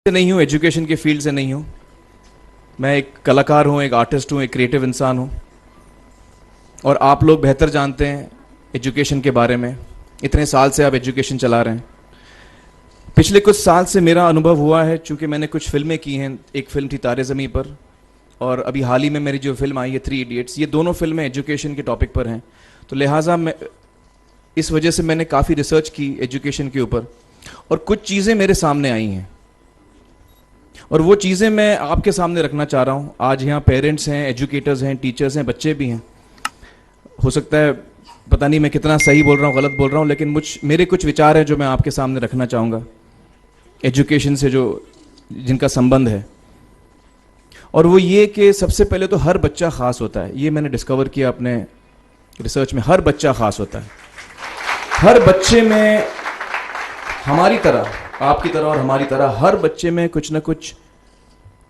से नहीं हूँ, एजुकेशन के फील्ड से नहीं हूँ। मैं एक कलाकार हूँ, एक आर्टिस्ट हूँ, एक क्रिएटिव इंसान हूँ। और आप लोग बेहतर जानते हैं एजुकेशन के बारे में। इतने साल से आप एजुकेशन चला रहे हैं। पिछले कुछ साल से मेरा अनुभव हुआ है, चूँकि मैंने कुछ फिल्में की हैं। एक फिल्म थी तारे ज़मीं पर, और अभी हाल ही में मेरी जो फिल्म आई है 3 इडियट्स, ये दोनों फिल्में एजुकेशन के टॉपिक पर हैं। तो लिहाजा मैं इस वजह से मैंने काफ़ी रिसर्च की एजुकेशन के ऊपर, और कुछ चीज़ें मेरे सामने आई हैं और वो चीज़ें मैं आपके सामने रखना चाह रहा हूँ। आज यहाँ पेरेंट्स हैं, एजुकेटर्स हैं, टीचर्स हैं, बच्चे भी हैं। हो सकता है पता नहीं मैं कितना सही बोल रहा हूँ, गलत बोल रहा हूँ, लेकिन मेरे कुछ विचार हैं जो मैं आपके सामने रखना चाहूँगा एजुकेशन से जो जिनका संबंध है। और वो ये कि सबसे पहले तो हर बच्चा ख़ास होता है। ये मैंने डिस्कवर किया अपने रिसर्च में। हर बच्चा ख़ास होता है। हर बच्चे में, हमारी तरह, आपकी तरह और हमारी तरह, हर बच्चे में कुछ ना कुछ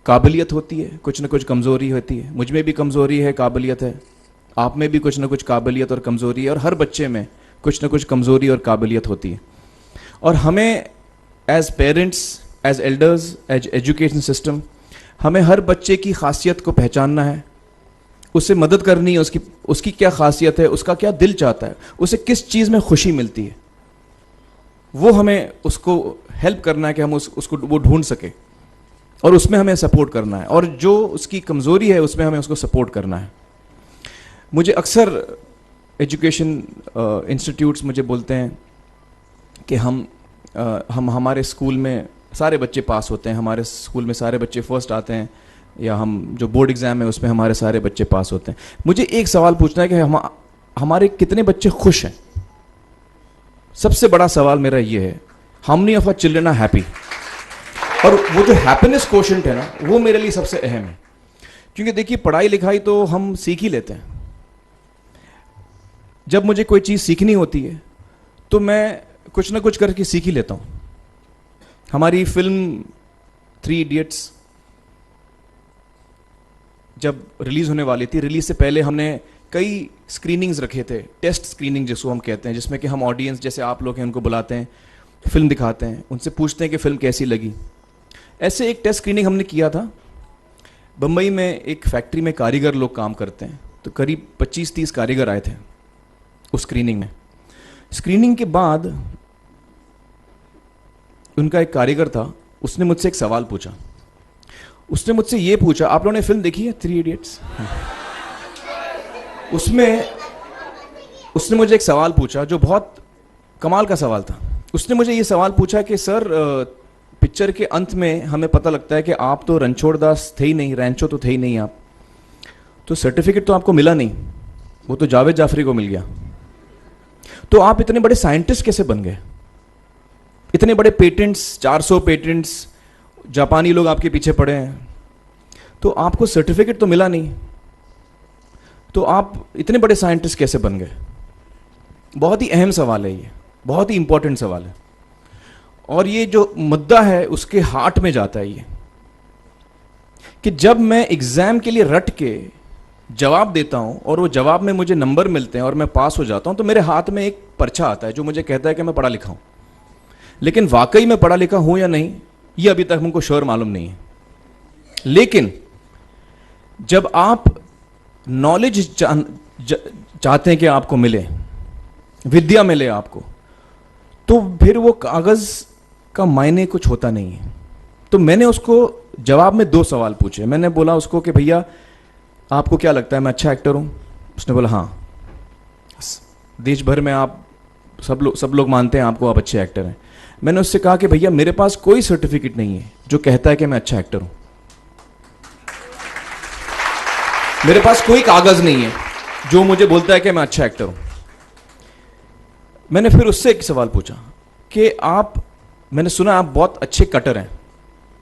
काबिलियत होती है, कुछ ना कुछ कमज़ोरी होती है। मुझ में भी कमज़ोरी है, काबिलियत है। आप में भी कुछ ना कुछ काबिलियत और कमज़ोरी है, और हर बच्चे में कुछ ना कुछ कमज़ोरी और काबिलियत होती है। और हमें as parents, as elders, as education system, हमें हर बच्चे की खासियत को पहचानना है, उससे मदद करनी है। उसकी क्या खासियत है, उसका क्या दिल चाहता है, उसे किस चीज़ में खुशी मिलती है, वो हमें उसको हेल्प करना है कि हम उसको वो ढूंढ सके, और उसमें हमें सपोर्ट करना है। और जो उसकी कमज़ोरी है उसमें हमें उसको सपोर्ट करना है। मुझे अक्सर एजुकेशन इंस्टीट्यूट्स मुझे बोलते हैं कि हम हमारे स्कूल में सारे बच्चे पास होते हैं, हमारे स्कूल में सारे बच्चे फर्स्ट आते हैं, या हम जो बोर्ड एग्ज़ाम है उसमें हमारे सारे बच्चे पास होते हैं। मुझे एक सवाल पूछना है कि हमारे कितने बच्चे खुश हैं। सबसे बड़ा सवाल मेरा ये है, how many of our children are happy. और वो जो हैप्पीनेस कोशेंट है ना, वो मेरे लिए सबसे अहम है। क्योंकि देखिए, पढ़ाई लिखाई तो हम सीख ही लेते हैं। जब मुझे कोई चीज़ सीखनी होती है तो मैं कुछ ना कुछ करके सीख ही लेता हूँ। हमारी फिल्म 3 इडियट्स जब रिलीज़ होने वाली थी, रिलीज़ से पहले हमने कई स्क्रीनिंग्स रखे थे, टेस्ट स्क्रीनिंग जिसको हम कहते हैं, जिसमें कि हम ऑडियंस जैसे आप लोग हैं उनको बुलाते हैं, फिल्म दिखाते हैं, उनसे पूछते हैं कि फ़िल्म कैसी लगी। ऐसे एक टेस्ट स्क्रीनिंग हमने किया था। बम्बई में एक फैक्ट्री में कारीगर लोग काम करते हैं, तो करीब 25-30 कारीगर आए थे उस स्क्रीनिंग में। स्क्रीनिंग के बाद उनका एक कारीगर था, उसने मुझसे एक सवाल पूछा। उसने मुझसे ये पूछा, आप लोगों ने फिल्म देखी है 3 इडियट्स? उसमें उसने मुझे एक सवाल पूछा जो बहुत कमाल का सवाल था। उसने मुझे ये सवाल पूछा कि सर, पिक्चर के अंत में हमें पता लगता है कि आप तो रणछोड़ दास थे ही नहीं, रैंचो तो थे ही नहीं आप, तो सर्टिफिकेट तो आपको मिला नहीं, वो तो जावेद जाफरी को मिल गया। तो आप इतने बड़े साइंटिस्ट कैसे बन गए? इतने बड़े पेटेंट्स, 400 पेटेंट्स, जापानी लोग आपके पीछे पड़े हैं, तो आपको सर्टिफिकेट तो मिला नहीं, तो आप इतने बड़े साइंटिस्ट कैसे बन गए? बहुत ही अहम सवाल है ये, बहुत ही इंपॉर्टेंट सवाल है। और ये जो मुद्दा है उसके हार्ट में जाता है ये, कि जब मैं एग्जाम के लिए रट के जवाब देता हूं और वो जवाब में मुझे नंबर मिलते हैं और मैं पास हो जाता हूं, तो मेरे हाथ में एक पर्चा आता है जो मुझे कहता है कि मैं पढ़ा लिखा हूं। लेकिन वाकई मैं पढ़ा लिखा हूं या नहीं, ये अभी तक हमको श्योर मालूम नहीं है। लेकिन जब आप नॉलेज चाहते हैं कि आपको मिले, विद्या मिले आपको, तो फिर वो कागज का मायने कुछ होता नहीं है। तो मैंने उसको जवाब में 2 सवाल पूछे। मैंने बोला उसको कि भैया, आपको क्या लगता है मैं अच्छा एक्टर हूं? उसने बोला हाँ, देश भर में आप सब लोग मानते हैं आपको, आप अच्छे एक्टर हैं। मैंने उससे कहा कि भैया, मेरे पास कोई सर्टिफिकेट नहीं है जो कहता है कि मैं अच्छा एक्टर हूं। मेरे पास कोई कागज नहीं है जो मुझे बोलता है कि मैं अच्छा एक्टर हूं। मैंने फिर उससे एक सवाल पूछा कि मैंने सुना आप बहुत अच्छे कटर हैं,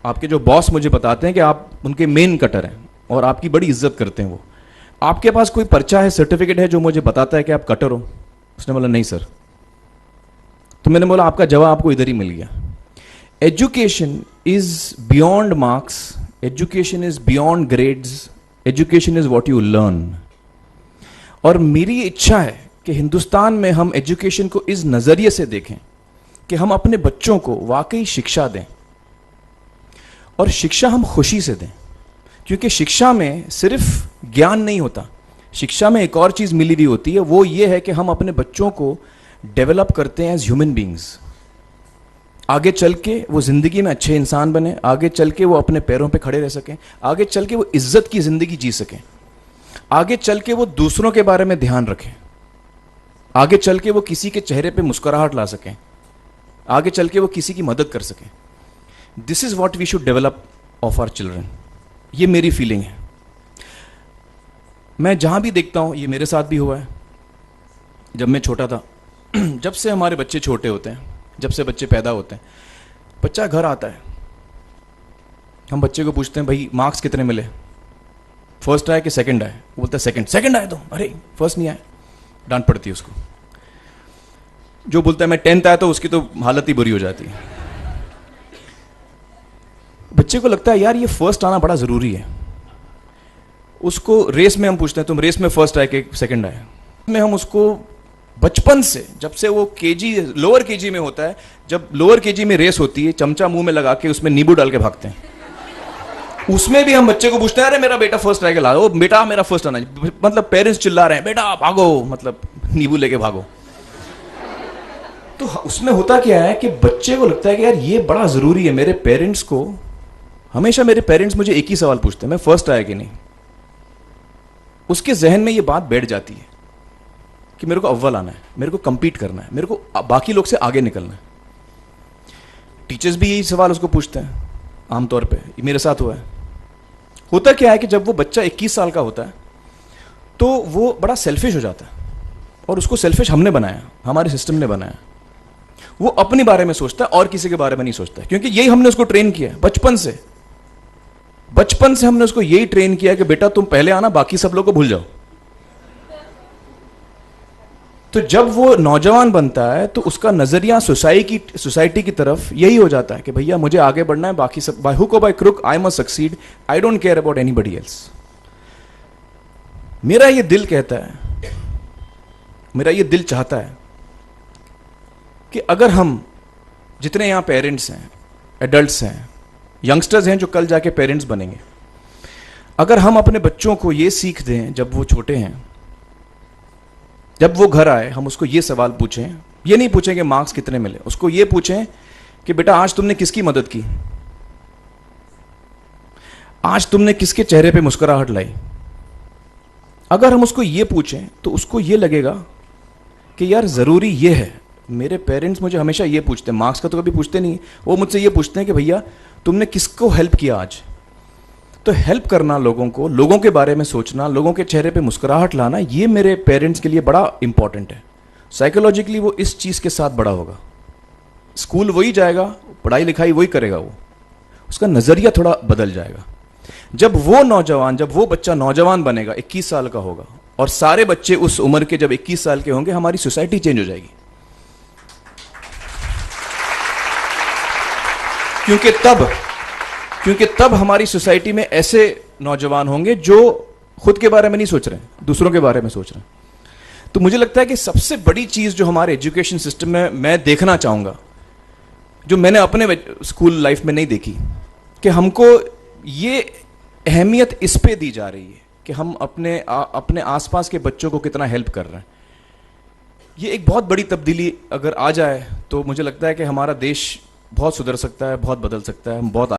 आपके जो बॉस मुझे बताते हैं कि आप उनके मेन कटर हैं और आपकी बड़ी इज्जत करते हैं वो, आपके पास कोई पर्चा है, सर्टिफिकेट है जो मुझे बताता है कि आप कटर हो? उसने बोला नहीं सर। तो मैंने बोला आपका जवाब आपको इधर ही मिल गया। Education is beyond marks, education is beyond grades, education is what you learn. और मेरी इच्छा है कि हिंदुस्तान में हम एजुकेशन को इस नज़रिए से देखें कि हम अपने बच्चों को वाकई शिक्षा दें। और शिक्षा हम खुशी से दें, क्योंकि शिक्षा में सिर्फ ज्ञान नहीं होता, शिक्षा में एक और चीज़ मिली हुई होती है, वो ये है कि हम अपने बच्चों को डेवलप करते हैं एज ह्यूमन बींग्स। आगे चल के वो ज़िंदगी में अच्छे इंसान बने, आगे चल के वो अपने पैरों पे खड़े रह सकें, आगे चल के वो इज्जत की ज़िंदगी जी सकें, आगे चल के वो दूसरों के बारे में ध्यान रखें, आगे चल के वो किसी के चेहरे पे मुस्कुराहट ला सकें, आगे चल के वो किसी की मदद कर सकें। This is what we should develop of our children. ये मेरी फीलिंग है। मैं जहाँ भी देखता हूँ, ये मेरे साथ भी हुआ है जब मैं छोटा था। जब से हमारे बच्चे छोटे होते हैं, जब से बच्चे पैदा होते हैं, बच्चा घर आता है, हम बच्चे को पूछते हैं भाई मार्क्स कितने मिले, फर्स्ट आया कि सेकंड आया? वो बोलता है सेकंड। सेकंड आया तो अरे फर्स्ट नहीं आया, डांट पड़ती है उसको। जो बोलता है मैं 10th आया तो उसकी तो हालत ही बुरी हो जाती है। बच्चे को लगता है यार ये फर्स्ट आना बड़ा ज़रूरी है। उसको रेस में हम पूछते हैं तुम रेस में फर्स्ट आए कि सेकंड आए? में हम उसको बचपन से, जब से वो केजी लोअर केजी में होता है, जब लोअर केजी में रेस होती है, चमचा मुंह में लगा के उसमें नींबू डाल के भागते हैं। उसमें भी हम बच्चे को पूछते हैं अरे मेरा बेटा फर्स्ट आएगा, ला, ओ बेटा मेरा फर्स्ट आना, मतलब पेरेंट्स चिल्ला रहे हैं बेटा भागो, मतलब नींबू लेके भागो। तो उसमें होता क्या है कि बच्चे को लगता है कि यार ये बड़ा जरूरी है। मेरे पेरेंट्स को हमेशा, मेरे पेरेंट्स मुझे एक ही सवाल पूछते हैं, मैं फर्स्ट आया कि नहीं। उसके जहन में ये बात बैठ जाती है कि मेरे को अव्वल आना है, मेरे को compete करना है, मेरे को बाकी लोग से आगे निकलना है। टीचर्स भी यही सवाल उसको पूछते हैं आमतौर पे, मेरे साथ हुआ है। होता क्या है कि जब वो बच्चा 21 साल का होता है तो वो बड़ा सेल्फिश हो जाता है, और उसको सेल्फिश हमने बनाया, हमारे सिस्टम ने बनाया। वो अपने बारे में सोचता है और किसी के बारे में नहीं सोचता, क्योंकि यही हमने उसको ट्रेन किया बचपन से। बचपन से हमने उसको यही ट्रेन किया कि बेटा तुम पहले आना, बाकी सब लोग को भूल जाओ। तो जब वो नौजवान बनता है तो उसका नजरिया सोसाइटी की तरफ यही हो जाता है कि भैया मुझे आगे बढ़ना है, बाकी सब बाय हुक और by crook I must succeed, I don't care about anybody else. मेरा ये दिल कहता है, मेरा ये दिल चाहता है कि अगर हम जितने यहां पेरेंट्स हैं, एडल्ट्स हैं, यंगस्टर्स हैं जो कल जाके पेरेंट्स बनेंगे, अगर हम अपने बच्चों को ये सीख दें जब वो छोटे हैं, जब वो घर आए हम उसको ये सवाल पूछें, ये नहीं पूछें कि मार्क्स कितने मिले, उसको ये पूछें कि बेटा आज तुमने किसकी मदद की, आज तुमने किसके चेहरे पे मुस्कुराहट लाई। अगर हम उसको ये पूछें तो उसको ये लगेगा कि यार ज़रूरी ये है। मेरे पेरेंट्स मुझे हमेशा ये पूछते हैं, मार्क्स का तो कभी पूछते नहीं, वो मुझसे ये पूछते हैं कि भैया तुमने किसको हेल्प किया आज। तो हेल्प करना लोगों को, लोगों के बारे में सोचना, लोगों के चेहरे पे मुस्कुराहट लाना, ये मेरे पेरेंट्स के लिए बड़ा इंपॉर्टेंट है। साइकोलॉजिकली वो इस चीज़ के साथ बड़ा होगा, स्कूल वही जाएगा, पढ़ाई लिखाई वही करेगा, वो उसका नज़रिया थोड़ा बदल जाएगा। जब वो बच्चा नौजवान बनेगा, 21 साल का होगा, और सारे बच्चे उस उम्र के जब 21 साल के होंगे, हमारी सोसाइटी चेंज हो जाएगी। क्योंकि तब हमारी सोसाइटी में ऐसे नौजवान होंगे जो खुद के बारे में नहीं सोच रहे हैं, दूसरों के बारे में सोच रहे हैं। तो मुझे लगता है कि सबसे बड़ी चीज जो हमारे एजुकेशन सिस्टम में मैं देखना चाहूंगा, जो मैंने अपने स्कूल लाइफ में नहीं देखी, कि हमको ये अहमियत इस पे दी जा रही है कि हम अपने आसपास के बच्चों को कितना हेल्प कर रहे हैं। ये एक बहुत बड़ी तब्दीली अगर आ जाए तो मुझे लगता है कि हमारा देश बहुत सुधर सकता है, बहुत बदल सकता है, हम बहुत